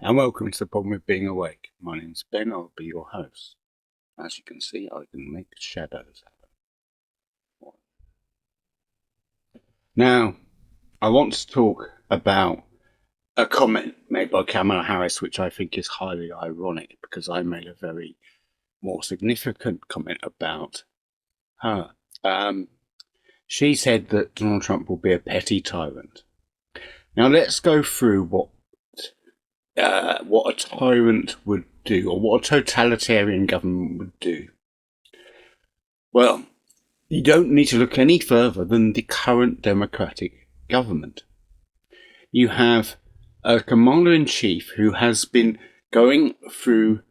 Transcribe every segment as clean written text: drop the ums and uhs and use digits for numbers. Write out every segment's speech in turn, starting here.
And welcome to The Problem with Being Awake. My name's Ben, I'll be your host. As you can see, I can make shadows happen. Now, I want to talk about a comment made by Kamala Harris, which I think is highly ironic because I made a very more significant comment about her. She said that Donald Trump will be a petty tyrant. Now, let's go through what a tyrant would do, or what a totalitarian government would do. Well, you don't need to look any further than the current democratic government. You have a commander-in-chief who has been going through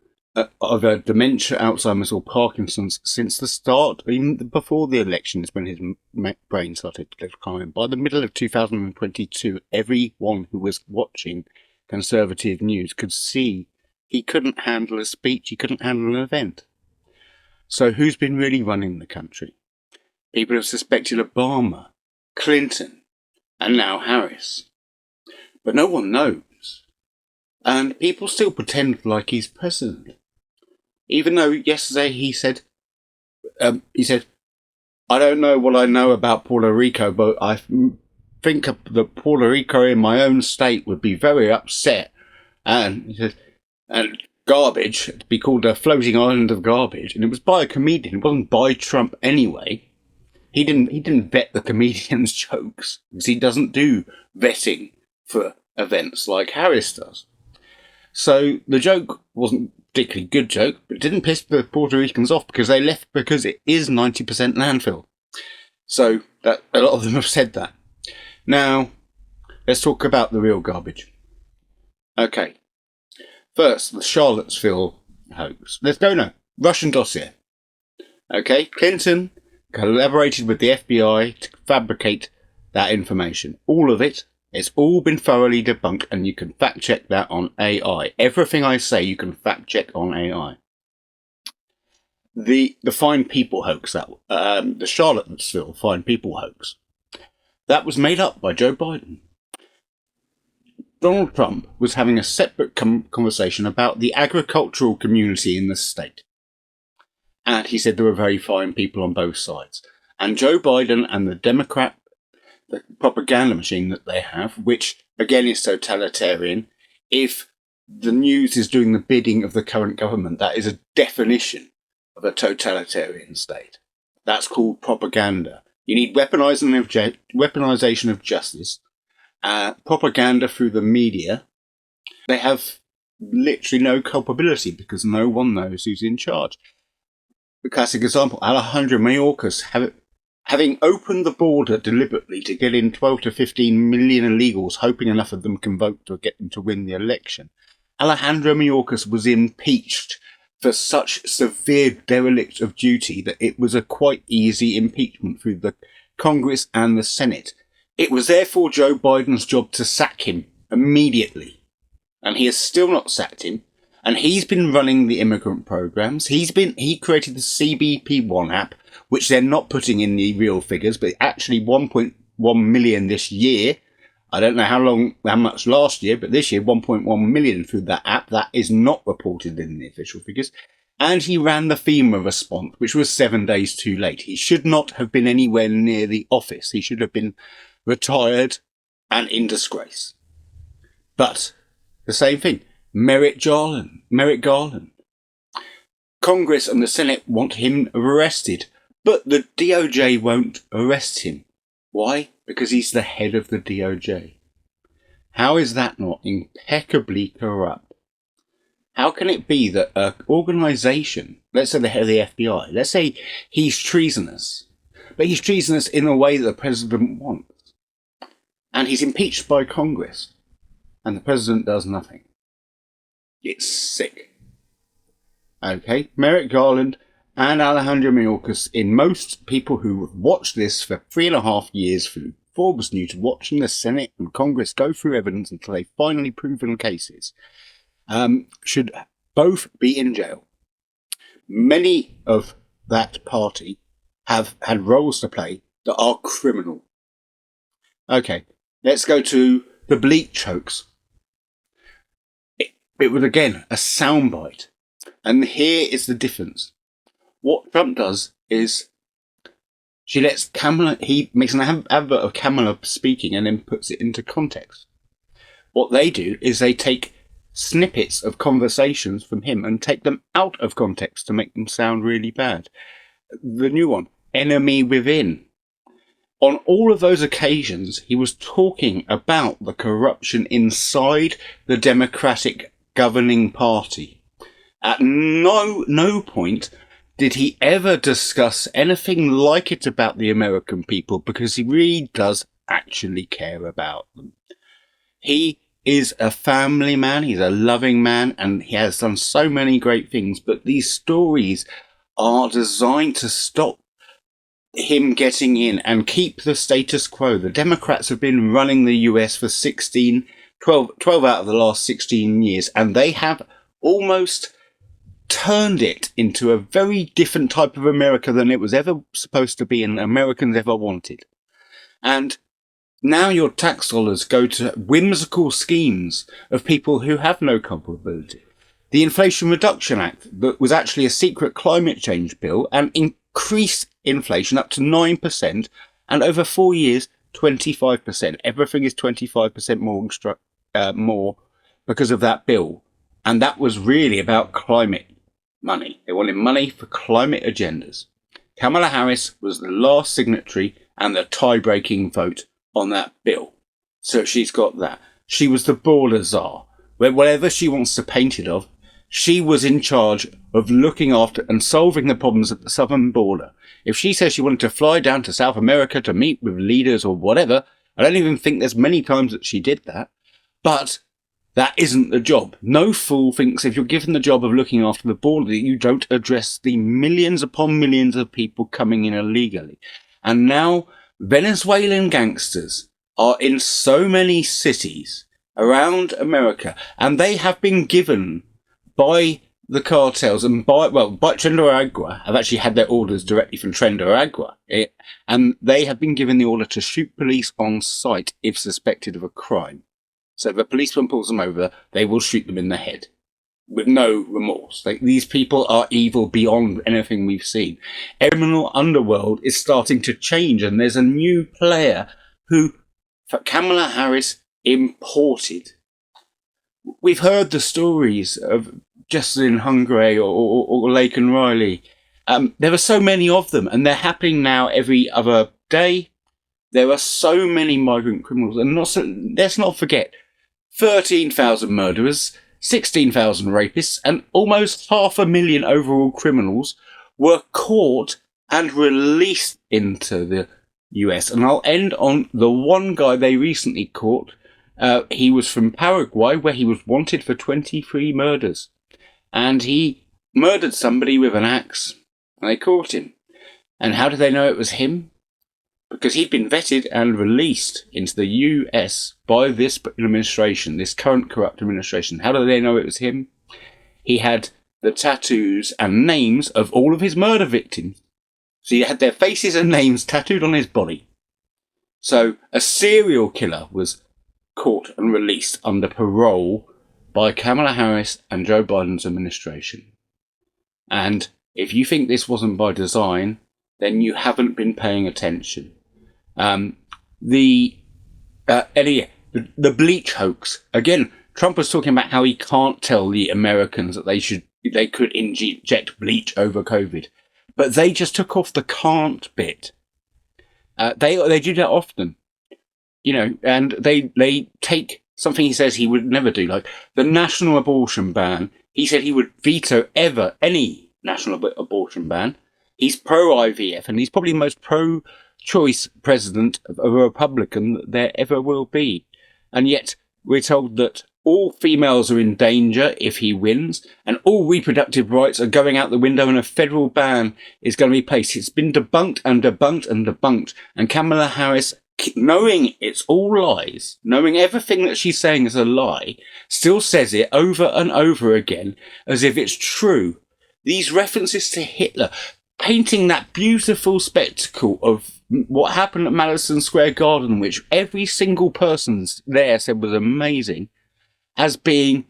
either dementia, Alzheimer's or Parkinson's since the start, even before the elections when his brain started to decline. By the middle of 2022, everyone who was watching conservative news could see he couldn't handle a speech, he couldn't handle an event. So who's been really running the country? People have suspected Obama, Clinton, and now Harris. But no one knows. And people still pretend like he's president. Even though yesterday he said, I don't know what I know about Puerto Rico, but I think that Puerto Rico in my own state would be very upset. And he said, and garbage, to be called a floating island of garbage. And it was by a comedian. It wasn't by Trump anyway. He didn't vet the comedian's jokes because he doesn't do vetting for events like Harris does. So the joke wasn't a particularly good joke, but it didn't piss the Puerto Ricans off because they left because it is 90% landfill. So that a lot of them have said that. Now, let's talk about the real garbage. Okay. First, the Charlottesville hoax. Russian dossier. Okay, Clinton collaborated with the FBI to fabricate that information. All of it. It's all been thoroughly debunked, and you can fact check that on AI. Everything I say, you can fact check on AI. The Fine People hoax, the Charlottesville Fine People hoax, that was made up by Joe Biden. Donald Trump was having a separate conversation about the agricultural community in the state. And he said there were very fine people on both sides. And Joe Biden and the Democrat, the propaganda machine that they have, which again is totalitarian, if the news is doing the bidding of the current government, that is a definition of a totalitarian state. That's called propaganda. You need weaponization of justice, propaganda through the media. They have literally no culpability because no one knows who's in charge. The classic example, Alejandro Mayorkas having opened the border deliberately to get in 12 to 15 million illegals, hoping enough of them can vote to get them to win the election. Alejandro Mayorkas was impeached for such severe derelict of duty that it was a quite easy impeachment through the Congress and the Senate. It was therefore Joe Biden's job to sack him immediately. And he has still not sacked him. And he's been running the immigrant programs. He created the CBP1 app, which they're not putting in the real figures, but actually 1.1 million this year. I don't know how much last year, but this year 1.1 million through that app. That is not reported in the official figures. And he ran the FEMA response, which was 7 days too late. He should not have been anywhere near the office. He should have been retired and in disgrace. But the same thing. Merrick Garland. Congress and the Senate want him arrested, but the DOJ won't arrest him. Why? Because he's the head of the DOJ. How is that not impeccably corrupt? How can it be that an organisation, let's say the head of the FBI, let's say he's treasonous, but he's treasonous in a way that the president wants, and he's impeached by Congress, and the president does nothing? It's sick. Okay, Merrick Garland and Alejandro Mayorkas, in most people who have watched this for 3.5 years through Forbes News, watching the Senate and Congress go through evidence until they've finally proven cases, should both be in jail. Many of that party have had roles to play that are criminal. Okay, let's go to the bleach hoax. it was, again, a soundbite. And here is the difference. What Trump does is he makes an advert of Kamala speaking and then puts it into context. What they do is they take snippets of conversations from him and take them out of context to make them sound really bad. The new one, enemy within. On all of those occasions, he was talking about the corruption inside the Democratic governing party. At no point did he ever discuss anything like it about the American people, because he really does actually care about them. He is a family man, he's a loving man, and he has done so many great things, but these stories are designed to stop him getting in and keep the status quo. The Democrats have been running the US for 12 out of the last 16 years, and they have almost turned it into a very different type of America than it was ever supposed to be and Americans ever wanted. And now your tax dollars go to whimsical schemes of people who have no culpability. The Inflation Reduction Act, that was actually a secret climate change bill, and increased inflation up to 9%, and over 4 years, 25%. Everything is 25% more because of that bill. And that was really about climate money. They wanted money for climate agendas. Kamala Harris was the last signatory and the tie-breaking vote on that bill. So she's got that. She was the border czar. Whatever she wants to paint it of, she was in charge of looking after and solving the problems at the southern border. If she says she wanted to fly down to South America to meet with leaders or whatever, I don't even think there's many times that she did that. But that isn't the job. No fool thinks if you're given the job of looking after the border that you don't address the millions upon millions of people coming in illegally. And now Venezuelan gangsters are in so many cities around America, and they have been given by the cartels and by Tren Agua have actually had their orders directly from Tren Agua, and they have been given the order to shoot police on sight if suspected of a crime. So if a policeman pulls them over, they will shoot them in the head with no remorse. These people are evil beyond anything we've seen. Criminal underworld is starting to change, and there's a new player who Kamala Harris imported. We've heard the stories of Justin Hungray or Laken Riley. There are so many of them, and they're happening now every other day. There are so many migrant criminals, and let's not forget, 13,000 murderers, 16,000 rapists, and almost 500,000 overall criminals were caught and released into the US. And I'll end on the one guy they recently caught. He was from Paraguay, where he was wanted for 23 murders. And he murdered somebody with an axe. And they caught him. And how did they know it was him? Because he'd been vetted and released into the US by this administration, this current corrupt administration. How did they know it was him? He had the tattoos and names of all of his murder victims. So he had their faces and names tattooed on his body. So a serial killer was caught and released under parole by Kamala Harris and Joe Biden's administration. And if you think this wasn't by design, then you haven't been paying attention. The bleach hoax. Again, Trump was talking about how he can't tell the Americans that they could inject bleach over COVID. But they just took off the can't bit. They do that often. And they take something he says he would never do, like the national abortion ban. He said he would veto any national abortion ban. He's pro-IVF, and he's probably the most pro-choice president of a Republican that there ever will be. And yet we're told that all females are in danger if he wins, and all reproductive rights are going out the window, and a federal ban is going to be placed. It's been debunked and debunked and debunked. And Kamala Harris, knowing it's all lies, knowing everything that she's saying is a lie, still says it over and over again as if it's true. These references to Hitler, painting that beautiful spectacle of what happened at Madison Square Garden, which every single person there said was amazing, as being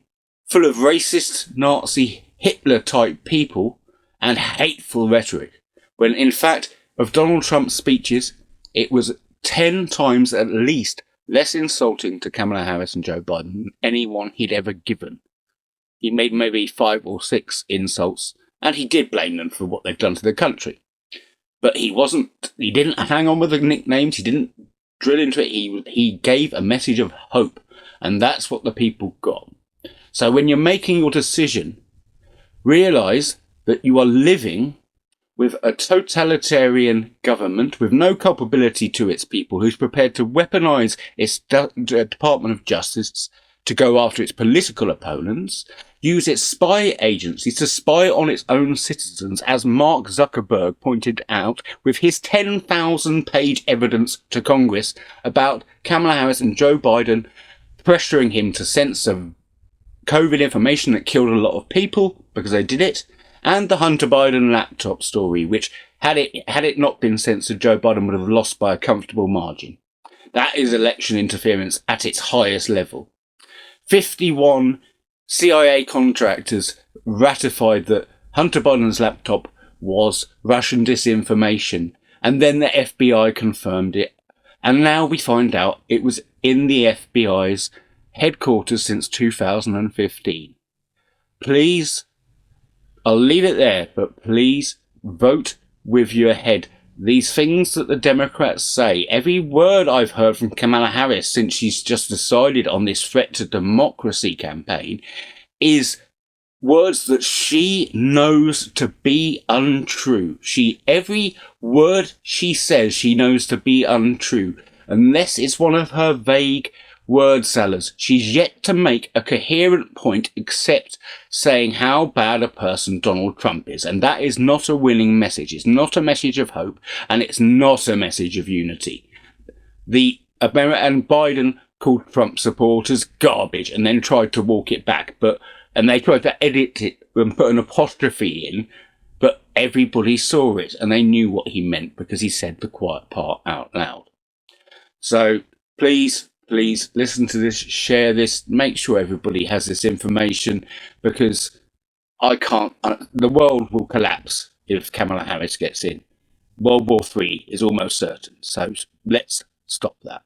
full of racist, Nazi, Hitler-type people and hateful rhetoric, when in fact, of Donald Trump's speeches, it was 10 times at least less insulting to Kamala Harris and Joe Biden than anyone he'd ever given. He made maybe 5 or 6 insults, and he did blame them for what they've done to the country. But he didn't hang on with the nicknames, he didn't drill into it, he gave a message of hope, and that's what the people got. So when you're making your decision, realise that you are living with a totalitarian government with no culpability to its people, who's prepared to weaponise its Department of Justice to go after its political opponents, use its spy agencies to spy on its own citizens, as Mark Zuckerberg pointed out with his 10,000-page evidence to Congress about Kamala Harris and Joe Biden pressuring him to censor COVID information that killed a lot of people because they did it, and the Hunter Biden laptop story, which, had it not been censored, Joe Biden would have lost by a comfortable margin. That is election interference at its highest level. 51 CIA contractors ratified that Hunter Biden's laptop was Russian disinformation, and then the FBI confirmed it, and now we find out it was in the FBI's headquarters since 2015. Please, I'll leave it there, but please vote with your head. These things that the Democrats say, every word I've heard from Kamala Harris since she's just decided on this threat to democracy campaign, is words that she knows to be untrue. Every word she says she knows to be untrue, unless it's one of her vague word salads. She's yet to make a coherent point except saying how bad a person Donald Trump is. And that is not a winning message. It's not a message of hope, and it's not a message of unity. And Biden called Trump supporters garbage and then tried to walk it back, and they tried to edit it and put an apostrophe in, but everybody saw it and they knew what he meant because he said the quiet part out loud. So please listen to this, share this, make sure everybody has this information, because the world will collapse if Kamala Harris gets in. World War III is almost certain, so let's stop that.